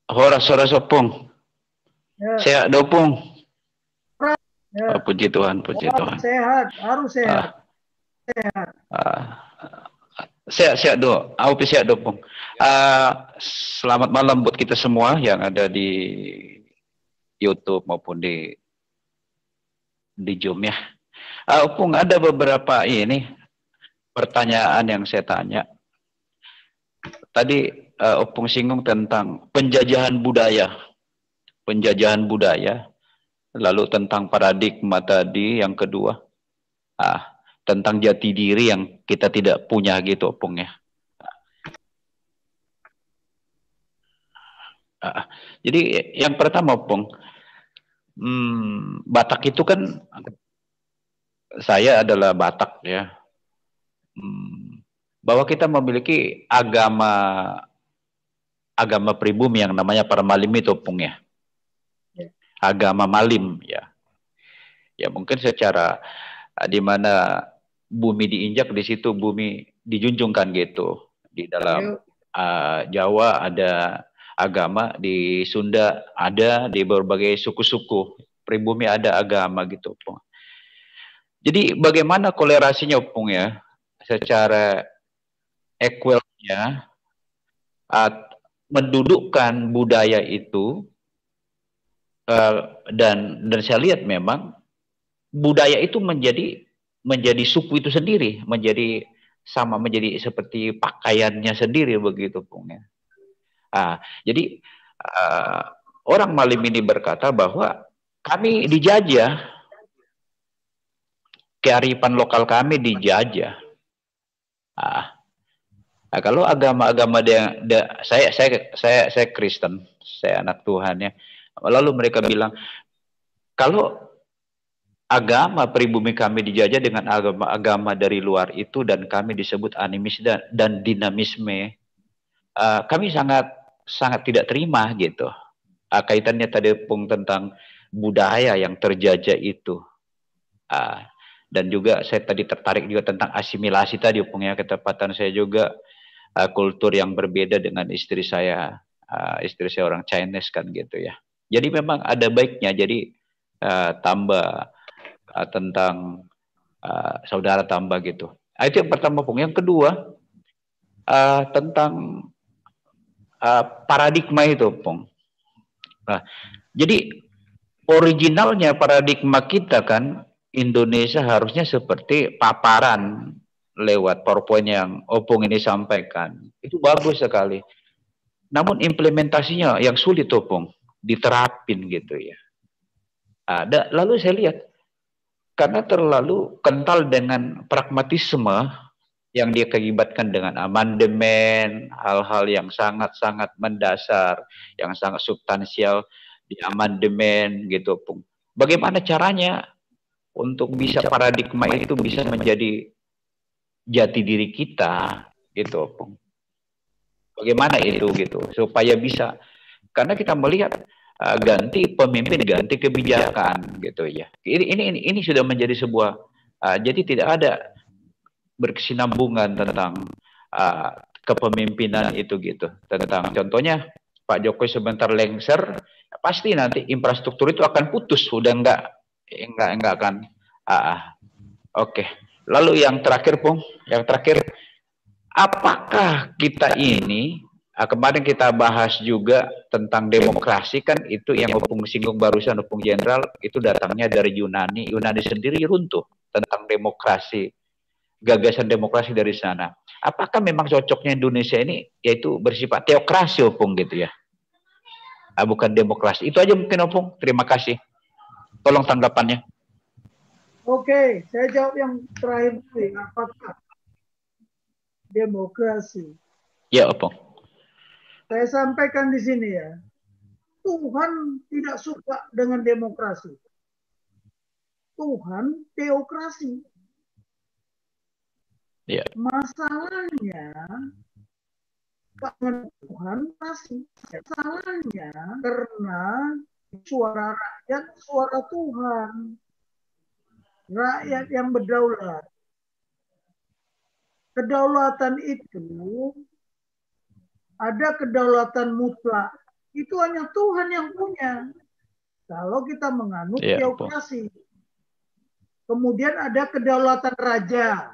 Horas Opung. Ya. Sehat Opung. Ya. Oh, puji Tuhan, puji Tuhan. Sehat, harus sehat. Sehat. Sehat do. Aku sehat do, Opung. Selamat malam buat kita semua yang ada di YouTube maupun di Zoom ya. Opung, ada beberapa ini pertanyaan yang saya tanya. Tadi Opung singgung tentang penjajahan budaya. Penjajahan budaya. Lalu tentang paradigma tadi yang kedua. Tentang jati diri yang kita tidak punya gitu, Opung ya. Jadi yang pertama, Opung, Batak itu kan, saya adalah Batak ya. Bahwa kita memiliki agama pribumi yang namanya Paramalim itu, Opung ya. Agama Malim ya. Ya mungkin secara di mana bumi diinjak, di situ bumi dijunjungkan gitu. Di dalam Jawa ada agama, di Sunda ada, di berbagai suku-suku pribumi ada agama gitu, Opung. Jadi bagaimana kolerasinya, Opung ya, secara equalnya, mendudukkan budaya itu, dan saya lihat memang budaya itu menjadi suku itu sendiri, menjadi seperti pakaiannya sendiri begitu, Pung ya. Jadi orang Malim ini berkata bahwa kami dijajah, kearifan lokal kami dijajah. Kalau agama-agama saya Kristen, saya anak Tuhan ya. Lalu mereka bilang, kalau agama pribumi kami dijajah dengan agama-agama dari luar itu dan kami disebut animis dan dinamisme, kami sangat tidak terima gitu. Kaitannya tadi, Pung, tentang budaya yang terjajah itu. Dan juga saya tadi tertarik juga tentang asimilasi tadi, Pung ya, ketepatan saya juga kultur yang berbeda dengan istri saya. Istri saya orang Chinese kan gitu ya. Jadi memang ada baiknya, jadi tambah tentang saudara tambah gitu. Itu yang pertama, Pung. Yang kedua, tentang paradigma itu, Pung. Jadi originalnya paradigma kita kan, Indonesia harusnya seperti paparan lewat PowerPoint yang Opung ini sampaikan. Itu bagus sekali. Namun implementasinya yang sulit, Opung, diterapin gitu ya. Lalu saya lihat, karena terlalu kental dengan pragmatisme yang dia akibatkan dengan amandemen, hal-hal yang sangat-sangat mendasar, yang sangat substansial di amandemen gitu, Pung. Bagaimana caranya untuk bisa paradigma itu bisa menjadi jati diri kita gitu, Pung. Bagaimana itu gitu supaya bisa, karena kita melihat ganti pemimpin, ganti kebijakan gitu ya. Ini sudah menjadi sebuah jadi tidak ada berkesinambungan tentang kepemimpinan itu gitu. Tentang contohnya Pak Jokowi sebentar lengser, pasti nanti infrastruktur itu akan putus, sudah enggak akan. Oke. Lalu yang terakhir, Pung, yang terakhir, apakah kita ini kemarin kita bahas juga tentang demokrasi kan, itu yang Opung singgung barusan, Opung Jenderal, itu datangnya dari Yunani. Yunani sendiri runtuh tentang demokrasi, gagasan demokrasi dari sana. Apakah memang cocoknya Indonesia ini yaitu bersifat teokrasi, Opung gitu ya? Bukan demokrasi. Itu aja mungkin, Opung. Terima kasih. Tolong tanggapannya. Oke, saya jawab yang terakhir. Apakah demokrasi? Ya, Opung. Saya sampaikan di sini ya. Tuhan tidak suka dengan demokrasi. Tuhan teokrasi. Ya. Masalahnya Tuhan pasti. Masalahnya karena suara rakyat, suara Tuhan. Rakyat yang berdaulat. Kedaulatan itu ada kedaulatan mutlak itu hanya Tuhan yang punya. Kalau kita menganut teokrasi. Kemudian ada kedaulatan raja.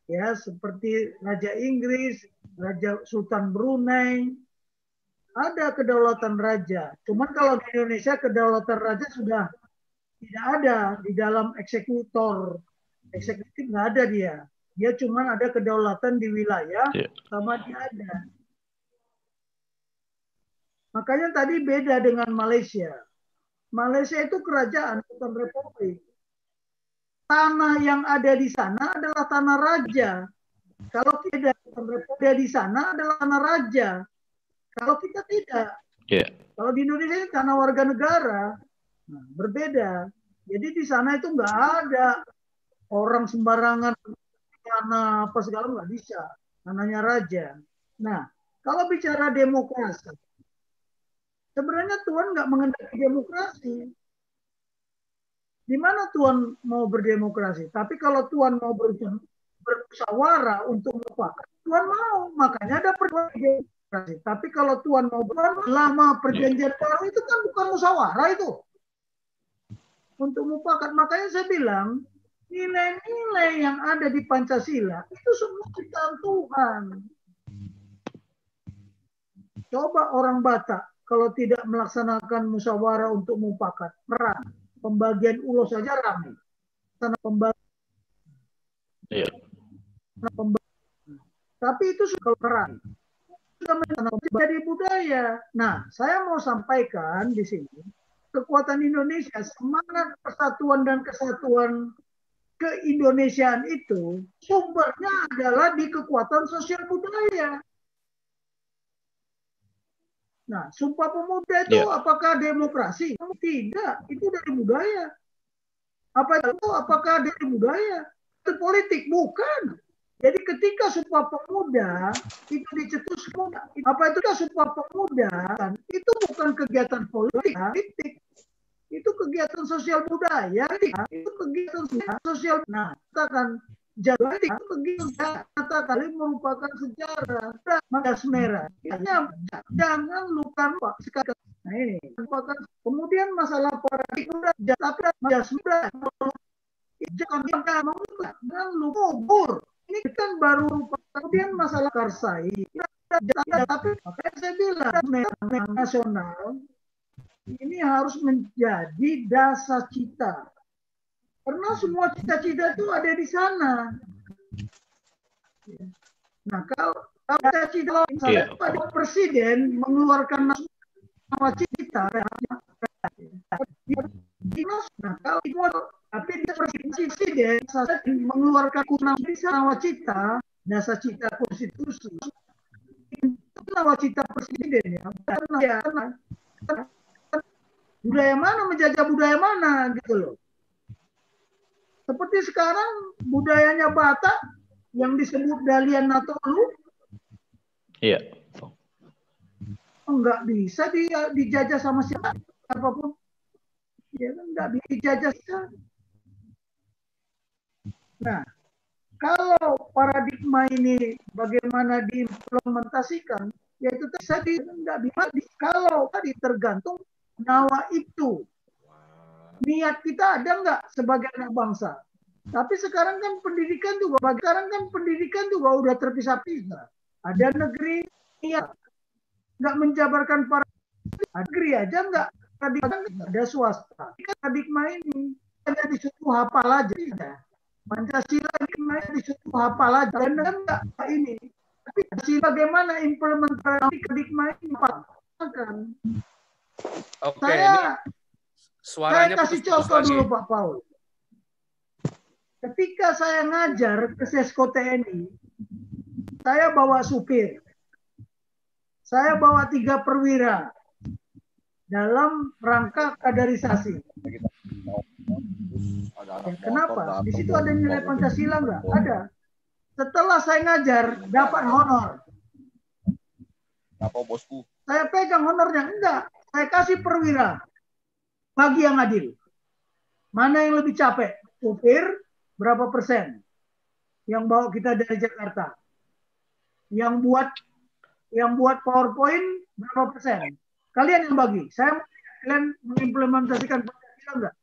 Ya, seperti Raja Inggris, Raja Sultan Brunei. Ada kedaulatan raja. Cuman kalau di Indonesia kedaulatan raja sudah tidak ada di dalam eksekutor. Eksekutif nggak ada dia. Dia cuma ada kedaulatan di wilayah sama dia ada. Makanya tadi beda dengan Malaysia. Malaysia itu kerajaan, bukan republik. Tanah yang ada di sana adalah tanah raja. Kalau tidak, republik di sana adalah tanah raja. Kalau kita tidak. Kalau di Indonesia ini tanah warga negara. Nah, berbeda. Jadi di sana itu nggak ada orang sembarangan tanah apa segala, nggak bisa. Tanahnya raja. Nah, kalau bicara demokrasi, sebenarnya Tuhan nggak mengendaki demokrasi. Di mana Tuhan mau berdemokrasi? Tapi kalau Tuhan mau bermusyawarah untuk mufakat, Tuhan mau. Makanya ada perjanjian demokrasi. Tapi kalau Tuhan mau lama perjanjian baru itu kan bukan musyawarah itu. Untuk mufakat. Makanya saya bilang, nilai-nilai yang ada di Pancasila itu semua ciptaan Tuhan. Coba orang Batak kalau tidak melaksanakan musyawarah untuk mufakat, perang. Pembagian ulos saja ramai. Sana tapi itu sudah keren. Sudah menjadi budaya. Nah, saya mau sampaikan di sini kekuatan Indonesia, semangat persatuan dan kesatuan keindonesiaan itu sumbernya adalah di kekuatan sosial budaya. Nah, Sumpah Pemuda itu apakah demokrasi? Tidak, itu dari budaya. Apakah dari budaya? Itu politik, bukan. Jadi ketika Sumpah Pemuda itu dicetuskan, apa itu Sumpah Pemuda? Itu bukan kegiatan politik, itu kegiatan sosial budaya, itu kegiatan sosial. Nah, katakan jadi kata kali merupakan sejarah. Magas merah. Jangan lupa sekali. Nah ini. Kemudian masalah paradigma, tapi magas merah. Jangan lupa kubur. Ini kan baru. Kemudian masalah Karsai. Tapi makanya saya bilang nasional ini harus menjadi dasar cita. Karena semua cita-cita itu ada di sana. Nah, kalau cita-cita ada presiden mengeluarkan nawacita, nah kalau tapi presiden mengeluarkan nawacita, dasar cita konstitusi, itu nawacita presiden ya. Karena budaya mana menjajah budaya mana gitu loh. Seperti sekarang budayanya Batak yang disebut Dalian Natolu, nggak bisa dijajah sama siapapun. Ya, nggak bisa dijajah. Nah, kalau paradigma ini bagaimana diimplementasikan, yaitu tadi nggak bisa. Kalau tadi tergantung nawa itu. Niat kita ada nggak sebagai anak bangsa? Tapi sekarang kan pendidikan juga, udah terpisah-pisah. Ada negeri niat nggak menjabarkan para negeri aja nggak, ada swasta. Paradigma ini hanya disuruh hafal aja. Pancasila ini disuruh hafal aja. Dan enggak ini. Tapi bagaimana implementasi paradigma ini? Saya kasih contoh dulu Pak Paul. Ketika saya ngajar ke Sesko TNI, saya bawa supir. Saya bawa 3 perwira dalam rangka kaderisasi. Ya, kenapa? Di situ ada nilai Pancasila nggak? Ada. Setelah saya ngajar, dapat honor. Apa bosku? Saya pegang honornya. Enggak. Saya kasih perwira. Bagi yang adil. Mana yang lebih capek? Supir berapa persen? Yang bawa kita dari Jakarta. Yang buat PowerPoint berapa persen? Kalian yang bagi. Saya kalian mengimplementasikan Pancasila enggak?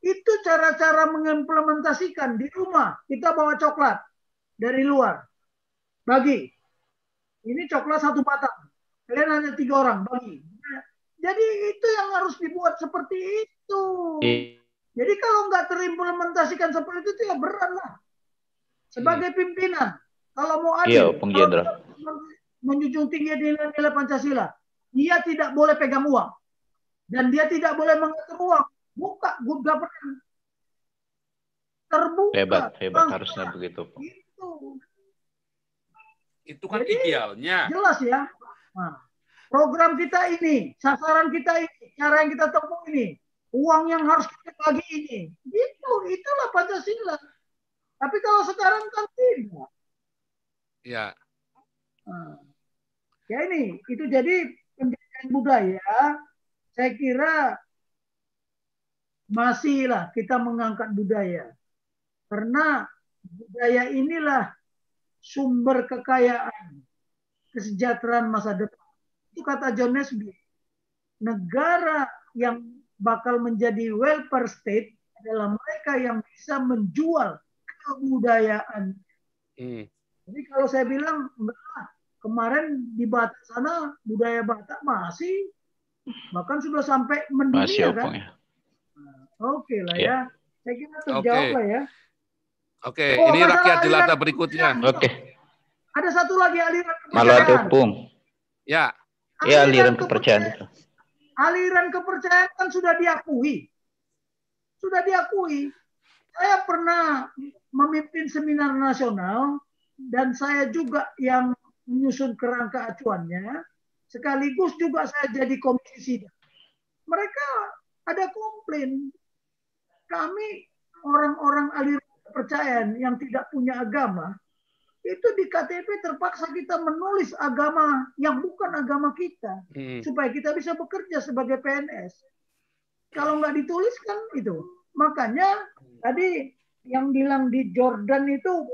Itu cara-cara mengimplementasikan di rumah. Kita bawa coklat dari luar. Bagi. Ini coklat 1 batang. Kalian hanya 3 orang. Bagi. Jadi itu yang harus dibuat seperti itu. Jadi kalau nggak terimplementasikan seperti itu ya berat lah. Sebagai pimpinan. Kalau mau adil. Bung Jenderal. Menjunjung tinggi nilai Pancasila. Dia tidak boleh pegang uang. Dan dia tidak boleh mengatur uang. Buka good governance. Terbuka. Hebat harusnya begitu. Itu kan jadi, idealnya. Jelas ya. Nah, program kita ini, sasaran kita ini, cara yang kita tempuh ini, uang yang harus kita bagi ini. Itulah Pancasila. Tapi kalau sekarang kan tidak. Ya. Nah, ya ini, itu jadi pendidikan budaya, saya kira masihlah kita mengangkat budaya. Karena budaya inilah sumber kekayaan, kesejahteraan masa depan. Itu kata John Nesbitt. Negara yang bakal menjadi welfare state adalah mereka yang bisa menjual kebudayaan. Jadi kalau saya bilang, enggak, kemarin di Batak sana budaya Batak masih, bahkan sudah sampai mendunia kan? Ya. Oke lah ya. Saya kira terjawab lah ya. Oke, ini rakyat jelata berikutnya. Oke. Ada satu lagi aliran kepercayaan. Malah tepung. Ya. Ya, aliran kepercayaan itu. Aliran kepercayaan kan sudah diakui. Sudah diakui. Saya pernah memimpin seminar nasional dan saya juga yang menyusun kerangka acuannya. Sekaligus juga saya jadi komisi sidang. Mereka ada komplain. Kami orang-orang aliran kepercayaan yang tidak punya agama, itu di KTP terpaksa kita menulis agama yang bukan agama kita, supaya kita bisa bekerja sebagai PNS. Kalau nggak dituliskan itu. Makanya tadi yang bilang di Jordan itu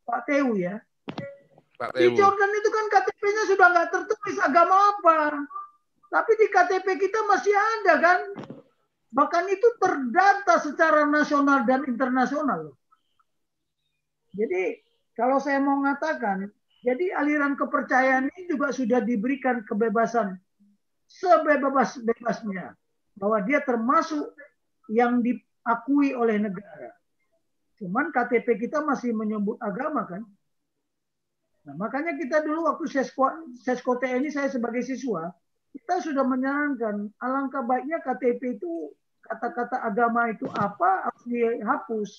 Pak Tewu ya. Pak Di Tewu. Jordan itu kan KTP-nya sudah nggak tertulis agama apa. Tapi di KTP kita masih ada kan. Bahkan itu terdata secara nasional dan internasional. Jadi kalau saya mau mengatakan, jadi aliran kepercayaan ini juga sudah diberikan kebebasan sebebas-bebasnya. Bahwa dia termasuk yang diakui oleh negara. Cuman KTP kita masih menyebut agama kan. Nah, makanya kita dulu waktu Sesko TNI saya sebagai siswa, kita sudah menyarankan alangkah baiknya KTP itu kata-kata agama itu apa harus dihapus.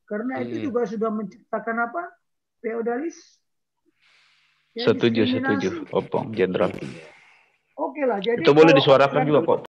Karena itu juga sudah menciptakan apa? Feodalis. Ya, Setuju, Opung Jenderal. Oke lah, jadi itu boleh disuarakan juga kok.